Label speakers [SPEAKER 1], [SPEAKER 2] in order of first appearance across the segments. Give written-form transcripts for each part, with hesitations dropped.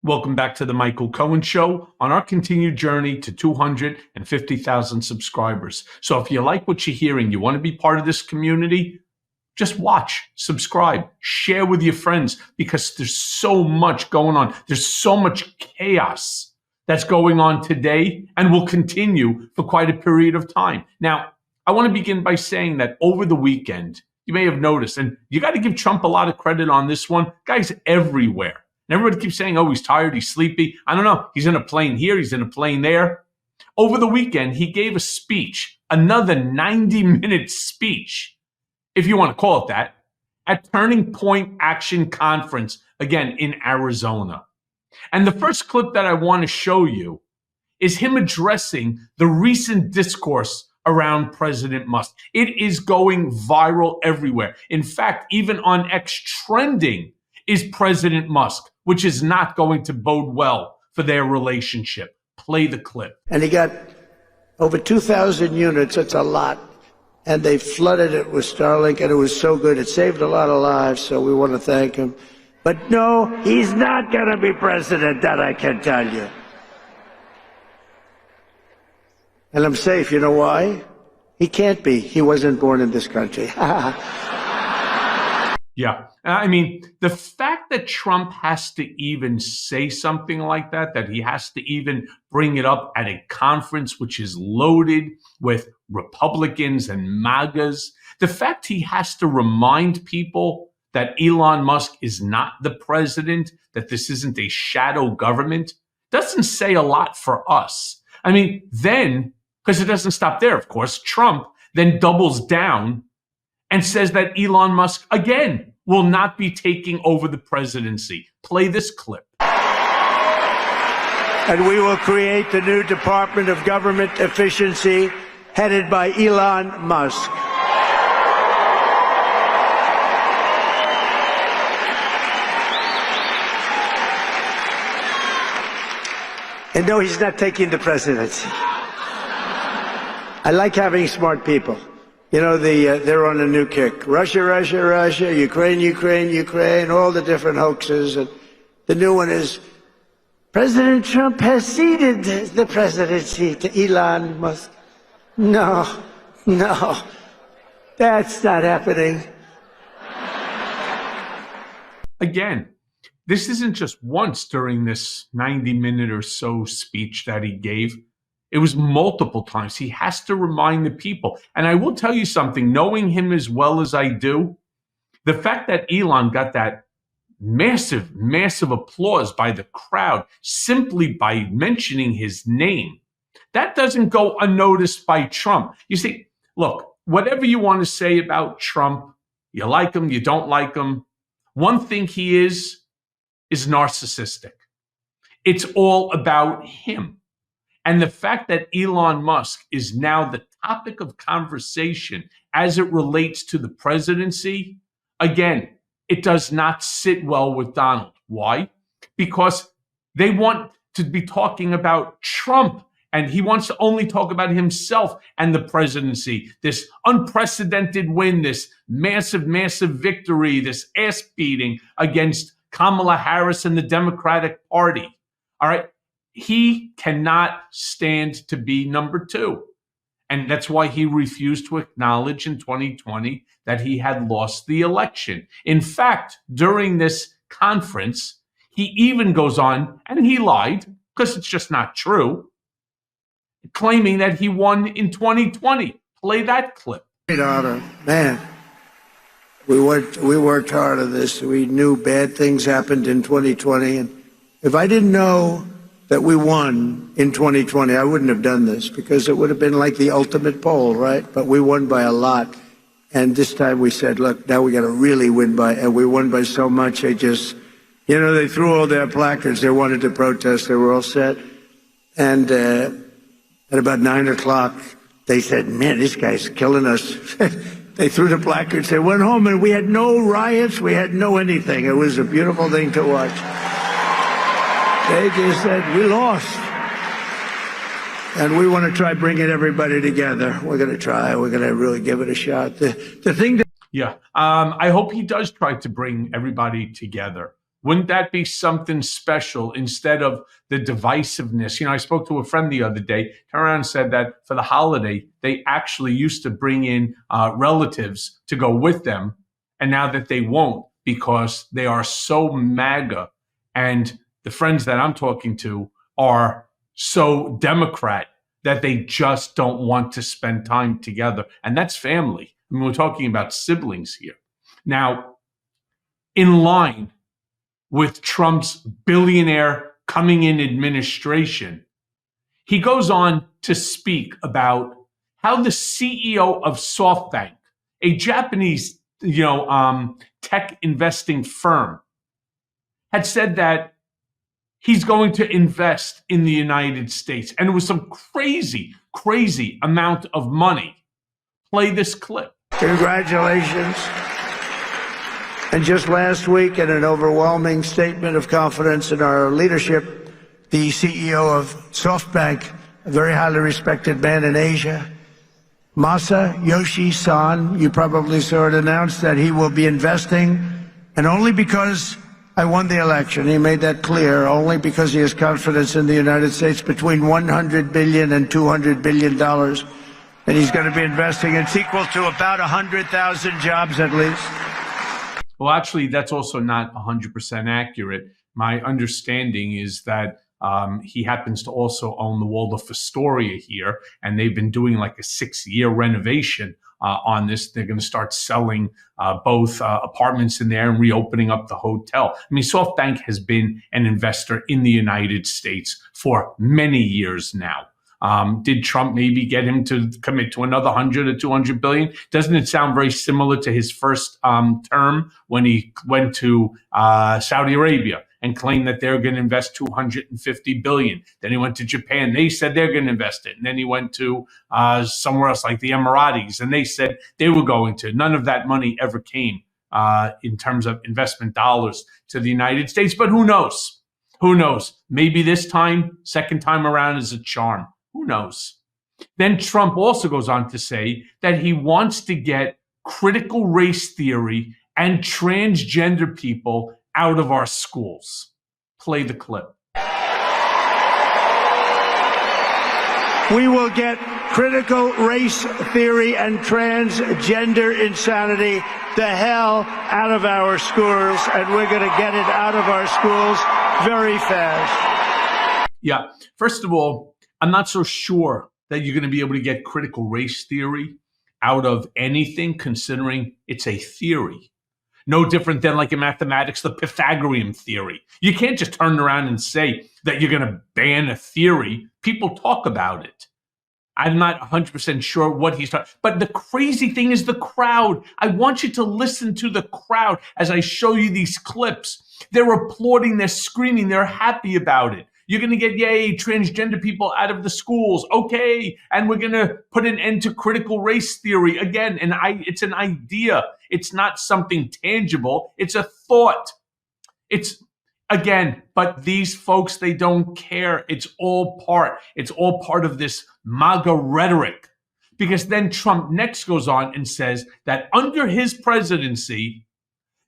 [SPEAKER 1] Welcome back to the Michael Cohen Show on our continued journey to 250,000 subscribers. So if you like what you're hearing, you want to be part of this community, just watch, subscribe, share with your friends, because there's so much going on. There's so much chaos that's going on today and will continue for quite a period of time. Now, I want to begin by saying that over the weekend, you may have noticed, and you got to give Trump a lot of credit on this one, guys everywhere. And everybody keeps saying, oh, he's tired, he's sleepy. I don't know. He's in a plane here, he's in a plane there. Over the weekend, he gave a speech, another 90-minute speech, if you want to call it that, at Turning Point Action Conference, again, in Arizona. And the first clip that I want to show you is him addressing the recent discourse around President Musk. It is going viral everywhere. In fact, even on X, trending is President Musk, which is not going to bode well for their relationship. Play the clip.
[SPEAKER 2] And he got over 2,000 units. That's a lot. And they flooded it with Starlink, and it was so good. It saved a lot of lives, so we want to thank him. But no, he's not going to be president, that I can tell you. And I'm safe. You know why? He can't be. He wasn't born in this country.
[SPEAKER 1] Yeah. I mean, the fact that Trump has to even say something like that, that he has to even bring it up at a conference which is loaded with Republicans and MAGAs, the fact he has to remind people that Elon Musk is not the president, that this isn't a shadow government, doesn't say a lot for us. I mean, then, because it doesn't stop there, of course, Trump then doubles down and says that Elon Musk, again, will not be taking over the presidency. Play this clip.
[SPEAKER 2] And we will create the new Department of Government Efficiency headed by Elon Musk. And no, he's not taking the presidency. I like having smart people. You know, they're on a new kick. Russia, Russia, Russia, Ukraine, Ukraine, Ukraine, all the different hoaxes. And the new one is, President Trump has ceded the presidency to Elon Musk. No, that's not happening.
[SPEAKER 1] Again, this isn't just once during this 90-minute or so speech that he gave. It was multiple times. He has to remind the people. And I will tell you something, knowing him as well as I do, the fact that Elon got that massive, massive applause by the crowd simply by mentioning his name, that doesn't go unnoticed by Trump. You see, look, whatever you want to say about Trump, you like him, you don't like him, one thing he is narcissistic. It's all about him. And the fact that Elon Musk is now the topic of conversation as it relates to the presidency, again, it does not sit well with Donald. Why? Because they want to be talking about Trump, and he wants to only talk about himself and the presidency, this unprecedented win, this massive, massive victory, this ass beating against Kamala Harris and the Democratic Party. All right. He cannot stand to be number two. And that's why he refused to acknowledge in 2020 that he had lost the election. In fact, during this conference, he even goes on, and he lied, because it's just not true, claiming that he won in 2020. Play that clip.
[SPEAKER 2] Great honor. Man, we worked hard on this. We knew bad things happened in 2020. And if I didn't know that we won in 2020, I wouldn't have done this, because it would have been like the ultimate poll, right? But we won by a lot. And this time we said, look, now we got to really win by, and we won by so much, they just, you know, they threw all their placards. They wanted to protest. They were all set. And at about 9 o'clock, they said, man, this guy's killing us. They threw the placards. They went home, and we had no riots. We had no anything. It was a beautiful thing to watch. They just said, we lost. And we want to try bringing everybody together. We're going to try. We're going to really give it a shot. The thing that...
[SPEAKER 1] Yeah, I hope he does try to bring everybody together. Wouldn't that be something special instead of the divisiveness? I spoke to a friend the other day, turned around and said that for the holiday, they actually used to bring in relatives to go with them. And now that they won't because they are so MAGA. And the friends that I'm talking to are so Democrat that they just don't want to spend time together. And that's family. I mean, we're talking about siblings here. Now, in line with Trump's billionaire coming in administration, he goes on to speak about how the CEO of SoftBank, a Japanese, tech investing firm, had said that he's going to invest in the United States. And it was some crazy, crazy amount of money. Play this clip.
[SPEAKER 2] Congratulations. And just last week, in an overwhelming statement of confidence in our leadership, the CEO of SoftBank, a very highly respected man in Asia, Masayoshi Son, you probably saw it announced that he will be investing, and only because I won the election, he made that clear, only because he has confidence in the United States, between $100 billion and $200 billion. And he's going to be investing. It's equal to about 100,000 jobs at least.
[SPEAKER 1] Well, actually, that's also not 100% accurate. My understanding is that he happens to also own the Waldorf Astoria here, and they've been doing like a 6-year renovation on this. They're going to start selling both apartments in there and reopening up the hotel. I mean, SoftBank has been an investor in the United States for many years now. Did Trump maybe get him to commit to another 100 or 200 billion? Doesn't it sound very similar to his first term when he went to Saudi Arabia and claimed that they're going to invest 250 billion? Then he went to Japan. They said they're going to invest it. And then he went to somewhere else like the Emiratis, and they said they were going to. None of that money ever came in terms of investment dollars to the United States. But who knows? Who knows? Maybe this time, second time around, is a charm. Who knows? Then Trump also goes on to say that he wants to get critical race theory and transgender people out of our schools. Play the clip.
[SPEAKER 2] We will get critical race theory and transgender insanity the hell out of our schools, and we're going to get it out of our schools very fast.
[SPEAKER 1] Yeah. First of all, I'm not so sure that you're going to be able to get critical race theory out of anything, considering it's a theory. No different than like in mathematics, the Pythagorean theory. You can't just turn around and say that you're going to ban a theory. People talk about it. I'm not 100% sure what he's talking. But the crazy thing is the crowd. I want you to listen to the crowd as I show you these clips. They're applauding, they're screaming, they're happy about it. You're going to get, yay, transgender people out of the schools. Okay. And we're going to put an end to critical race theory. Again, it's an idea. It's not something tangible. It's a thought. But these folks, they don't care. It's all part of this MAGA rhetoric. Because then Trump next goes on and says that under his presidency,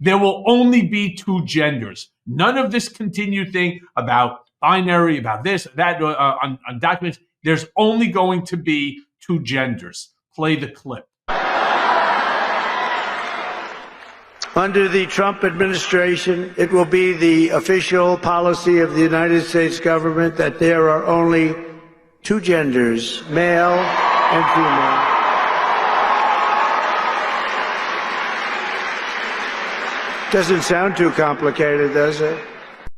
[SPEAKER 1] there will only be two genders. None of this continued thing about binary, about this, that, on documents. There's only going to be two genders. Play the clip.
[SPEAKER 2] Under the Trump administration, it will be the official policy of the United States government that there are only two genders, male and female. Doesn't sound too complicated, does it?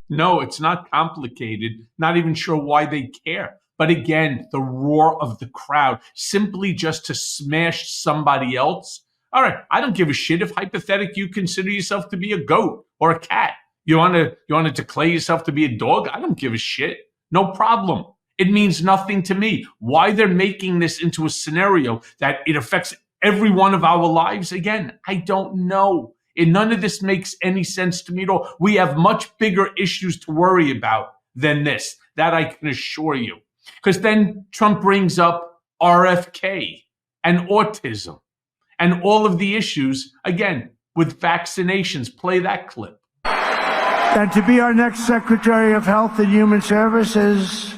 [SPEAKER 1] No, it's not complicated. Not even sure why they care. But again, the roar of the crowd, simply just to smash somebody else. All right, I don't give a shit if hypothetically you consider yourself to be a goat or a cat. You want to declare yourself to be a dog? I don't give a shit. No problem. It means nothing to me. Why they're making this into a scenario that it affects every one of our lives, again, I don't know. And none of this makes any sense to me at all. We have much bigger issues to worry about than this. That I can assure you. Because then Trump brings up RFK and autism and all of the issues, again, with vaccinations. Play that clip.
[SPEAKER 2] And to be our next Secretary of Health and Human Services,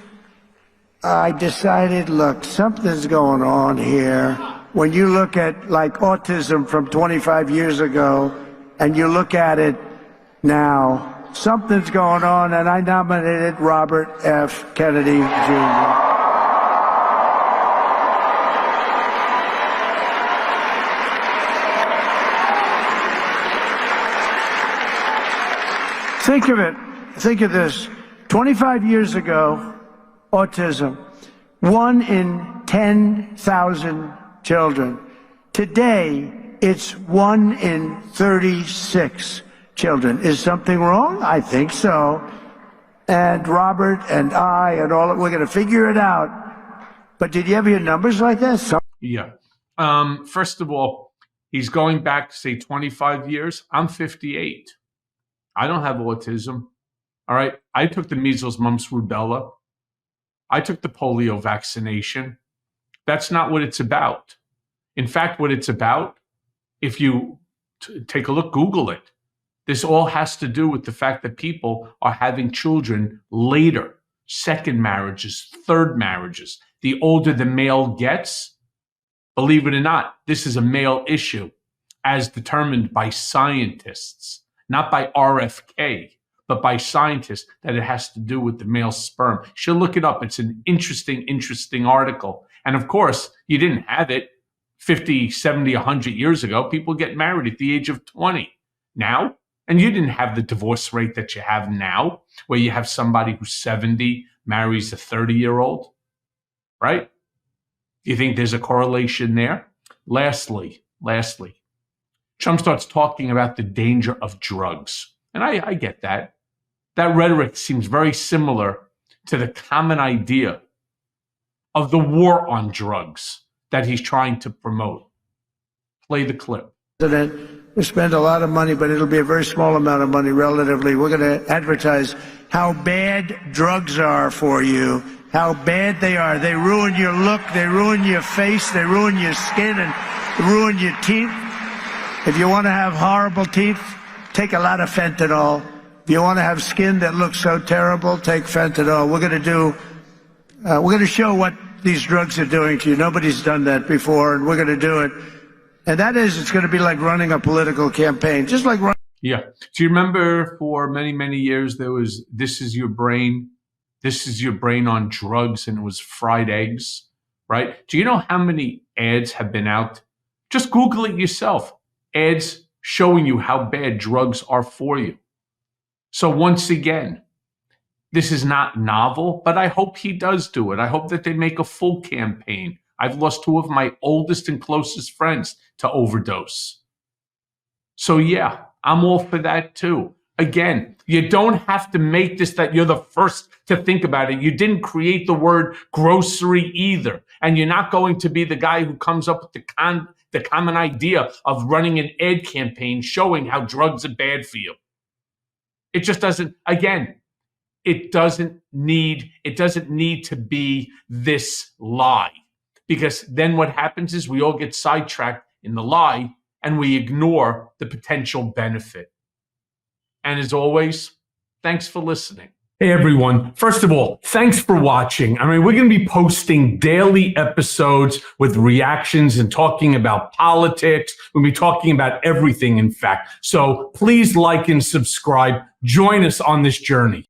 [SPEAKER 2] I decided, look, something's going on here. When you look at like autism from 25 years ago and you look at it now, something's going on, and I nominated Robert F. Kennedy Jr. Think of it. Think of this. 25 years ago, autism, 1 in 10,000 children. Today, it's 1 in 36 children. Is something wrong? I think so. And Robert and I and all, we're going to figure it out. But did you ever hear numbers like that?
[SPEAKER 1] Yeah. First of all, he's going back, say, 25 years. I'm 58. I don't have autism. All right. I took the measles, mumps, rubella. I took the polio vaccination. That's not what it's about. In fact, what it's about, if you take a look, Google it. This all has to do with the fact that people are having children later, second marriages, third marriages. The older the male gets, believe it or not, this is a male issue as determined by scientists. Not by RFK, but by scientists, that it has to do with the male sperm. You should look it up. It's an interesting article. And of course, you didn't have it 50, 70, 100 years ago. People get married at the age of 20 now. And you didn't have the divorce rate that you have now, where you have somebody who's 70 marries a 30-year-old, right? Do you think there's a correlation there? Lastly, Trump starts talking about the danger of drugs. And I get that. That rhetoric seems very similar to the common idea of the war on drugs that he's trying to promote. Play the clip.
[SPEAKER 2] We spend a lot of money, but it'll be a very small amount of money relatively. We're going to advertise how bad drugs are for you, how bad they are. They ruin your look, they ruin your face, they ruin your skin, and ruin your teeth. If you want to have horrible teeth, take a lot of fentanyl. If you want to have skin that looks so terrible, take fentanyl. We're going to show what these drugs are doing to you. Nobody's done that before, and we're going to do it. And that is, it's going to be like running a political campaign, just like running.
[SPEAKER 1] Yeah. Do you remember for many, many years there was This Is Your Brain on drugs, and it was fried eggs, right? Do you know how many ads have been out? Just Google it yourself. Ads showing you how bad drugs are for you. So once again, this is not novel, but I hope he does do it. I hope that they make a full campaign. I've lost 2 of my oldest and closest friends to overdose. So yeah, I'm all for that too. Again, you don't have to make this that you're the first to think about it. You didn't create the word grocery either. And you're not going to be the guy who comes up with the common idea of running an ad campaign showing how drugs are bad for you. It just doesn't, again, it doesn't need to be this lie. Because then what happens is we all get sidetracked in the lie and we ignore the potential benefit. And as always, thanks for listening. Hey everyone, first of all, thanks for watching. I mean, we're going to be posting daily episodes with reactions and talking about politics. We'll be talking about everything, in fact. So please like and subscribe. Join us on this journey.